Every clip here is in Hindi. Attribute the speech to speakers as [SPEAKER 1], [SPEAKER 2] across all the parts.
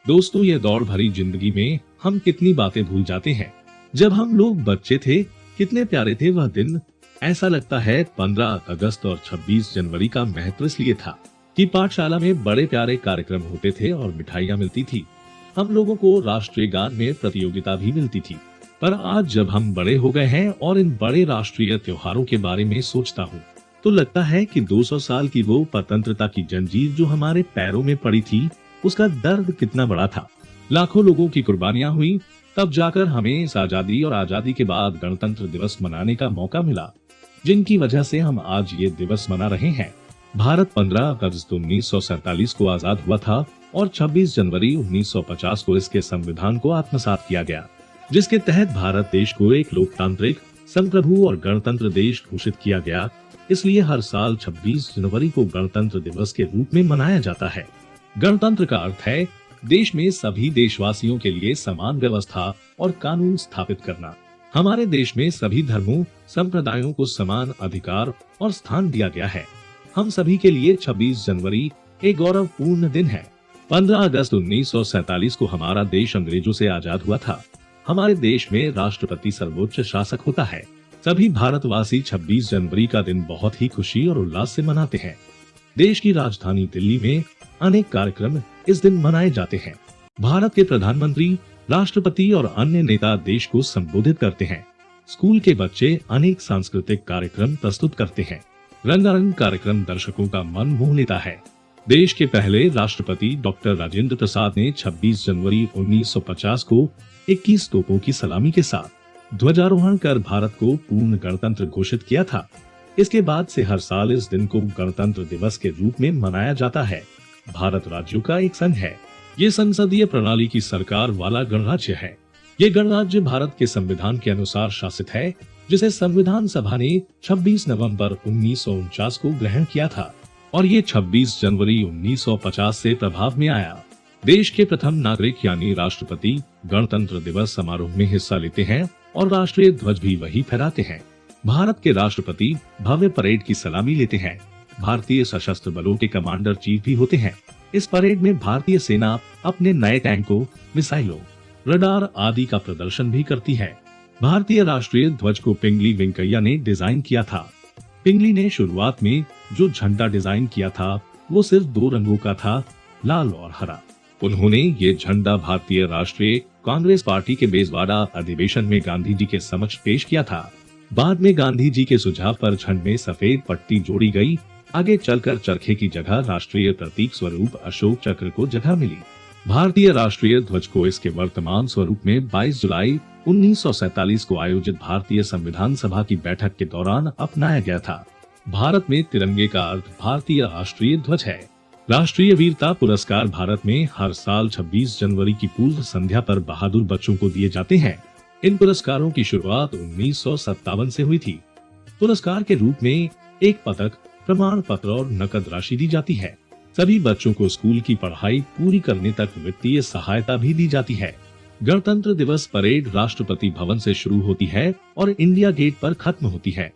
[SPEAKER 1] दोस्तों, ये दौड़ भरी जिंदगी में हम कितनी बातें भूल जाते हैं। जब हम लोग बच्चे थे, कितने प्यारे थे वह दिन। ऐसा लगता है 15 अगस्त और 26 जनवरी का महत्व इसलिए था कि पाठशाला में बड़े प्यारे कार्यक्रम होते थे और मिठाइयाँ मिलती थी। हम लोगों को राष्ट्रीय गान में प्रतियोगिता भी मिलती थी। पर आज जब हम बड़े हो गए हैं और इन बड़े राष्ट्रीय त्योहारों के बारे में सोचता हूँ, तो लगता है कि 200 साल की वो स्वतंत्रता की जंजीर जो हमारे पैरों में पड़ी थी, उसका दर्द कितना बड़ा था। लाखों लोगों की कुर्बानियां हुई, तब जाकर हमें इस आजादी और आजादी के बाद गणतंत्र दिवस मनाने का मौका मिला, जिनकी वजह से हम आज ये दिवस मना रहे हैं। भारत 15 अगस्त 1947 को आजाद हुआ था और 26 जनवरी 1950 को इसके संविधान को आत्मसात किया गया, जिसके तहत भारत देश को एक लोकतांत्रिक, संप्रभु और गणतंत्र देश घोषित किया गया। इसलिए हर साल 26 जनवरी को गणतंत्र दिवस के रूप में मनाया जाता है। गणतंत्र का अर्थ है देश में सभी देशवासियों के लिए समान व्यवस्था और कानून स्थापित करना। हमारे देश में सभी धर्मों, संप्रदायों को समान अधिकार और स्थान दिया गया है। हम सभी के लिए 26 जनवरी एक गौरवपूर्ण दिन है। 15 अगस्त 1947 को हमारा देश अंग्रेजों से आजाद हुआ था। हमारे देश में राष्ट्रपति सर्वोच्च शासक होता है। सभी भारतवासी 26 जनवरी का दिन बहुत ही खुशी और उल्लास से मनाते हैं। देश की राजधानी दिल्ली में अनेक कार्यक्रम इस दिन मनाए जाते हैं। भारत के प्रधानमंत्री, राष्ट्रपति और अन्य नेता देश को संबोधित करते हैं। स्कूल के बच्चे अनेक सांस्कृतिक कार्यक्रम प्रस्तुत करते हैं। रंगारंग कार्यक्रम दर्शकों का मन मोह लेता है। देश के पहले राष्ट्रपति डॉक्टर राजेंद्र प्रसाद ने 26 जनवरी 1950 को 21 तोपों की सलामी के साथ ध्वजारोहण कर भारत को पूर्ण गणतंत्र घोषित किया था। इसके बाद से हर साल इस दिन को गणतंत्र दिवस के रूप में मनाया जाता है। भारत राज्यों का एक संघ है। ये संसदीय प्रणाली की सरकार वाला गणराज्य है। ये गणराज्य भारत के संविधान के अनुसार शासित है, जिसे संविधान सभा ने 26 नवंबर 1949 को ग्रहण किया था और ये 26 जनवरी 1950 से प्रभाव में आया। देश के प्रथम नागरिक यानी राष्ट्रपति गणतंत्र दिवस समारोह में हिस्सा लेते हैं और राष्ट्रीय ध्वज भी वही फहराते हैं। भारत के राष्ट्रपति भव्य परेड की सलामी लेते हैं। भारतीय सशस्त्र बलों के कमांडर चीफ भी होते हैं। इस परेड में भारतीय सेना अपने नए टैंकों, मिसाइलों, रडार आदि का प्रदर्शन भी करती है। भारतीय राष्ट्रीय ध्वज को पिंगली वेंकैया ने डिजाइन किया था। पिंगली ने शुरुआत में जो झंडा डिजाइन किया था वो सिर्फ 2 रंगों का था, लाल और हरा। उन्होंने ये झंडा भारतीय राष्ट्रीय कांग्रेस पार्टी के बेजवाड़ा अधिवेशन में गांधी जी के समक्ष पेश किया था। बाद में गांधी जी के सुझाव पर झंडे में सफेद पट्टी जोड़ी गई। आगे चलकर चरखे की जगह राष्ट्रीय प्रतीक स्वरूप अशोक चक्र को जगह मिली। भारतीय राष्ट्रीय ध्वज को इसके वर्तमान स्वरूप में 22 जुलाई 1947 को आयोजित भारतीय संविधान सभा की बैठक के दौरान अपनाया गया था। भारत में तिरंगे का अर्थ भारतीय राष्ट्रीय ध्वज है। राष्ट्रीय वीरता पुरस्कार भारत में हर साल 26 जनवरी की पूर्व संध्या पर बहादुर बच्चों को दिए जाते हैं। इन पुरस्कारों की शुरुआत 1957 से हुई थी। पुरस्कार के रूप में एक पदक, प्रमाण पत्र और नकद राशि दी जाती है। सभी बच्चों को स्कूल की पढ़ाई पूरी करने तक वित्तीय सहायता भी दी जाती है। गणतंत्र दिवस परेड राष्ट्रपति भवन से शुरू होती है और इंडिया गेट पर खत्म होती है।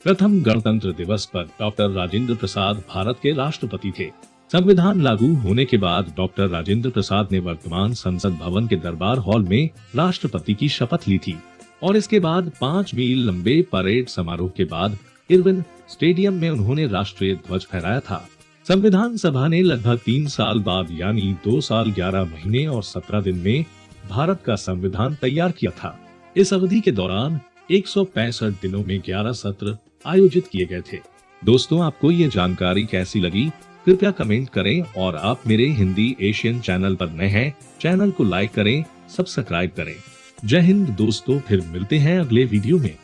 [SPEAKER 1] प्रथम गणतंत्र दिवस पर डॉक्टर राजेंद्र प्रसाद भारत के राष्ट्रपति थे। संविधान लागू होने के बाद डॉक्टर राजेंद्र प्रसाद ने वर्तमान संसद भवन के दरबार हॉल में राष्ट्रपति की शपथ ली थी और इसके बाद 5 मील लंबे परेड समारोह के बाद इरविन स्टेडियम में उन्होंने राष्ट्रीय ध्वज फहराया था। संविधान सभा ने लगभग 3 साल बाद यानी 2 साल 11 महीने और 17 दिन में भारत का संविधान तैयार किया था। इस अवधि के दौरान 165 दिनों में 11 सत्र आयोजित किए गए थे। दोस्तों, आपको ये जानकारी कैसी लगी? कृपया कमेंट करें और आप मेरे हिंदी एशियन चैनल पर नए हैं, चैनल को लाइक करें, सब्सक्राइब करें। जय हिंद दोस्तों, फिर मिलते हैं अगले वीडियो में।